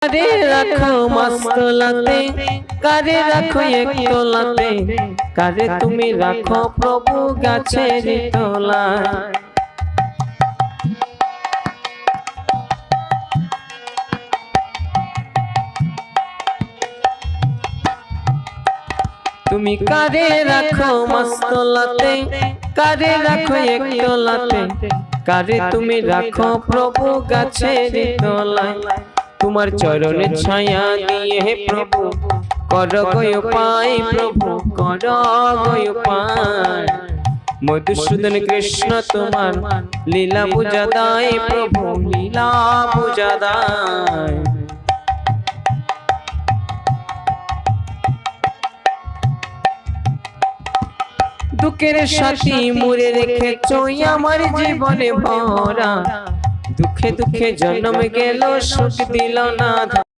কারে রাখো মস্তলাতে, কারে রাখো এক তোলাতে, কারে তুমি রাখো প্রভু গাছের তলায়। তুমি কারে রাখো মস্তলাতে, কারে রাখো এক তোলাতে, কারে তুমি রাখো প্রভু গাছের তলায়। তোমার চরণের ছায়া দিয়ে হে প্রভু কর গো উপায়, প্রভু কর গো উপায়। মধুসূদন কৃষ্ণ তোমার লীলা বুঝা দায়, প্রভু লীলা বুঝা দায়। দুঃখের সাথী মুড়ে রেখেছো আমার জীবনে ভরা, দুঃখে দুঃখে জন্ম গেল সুখ দিল না।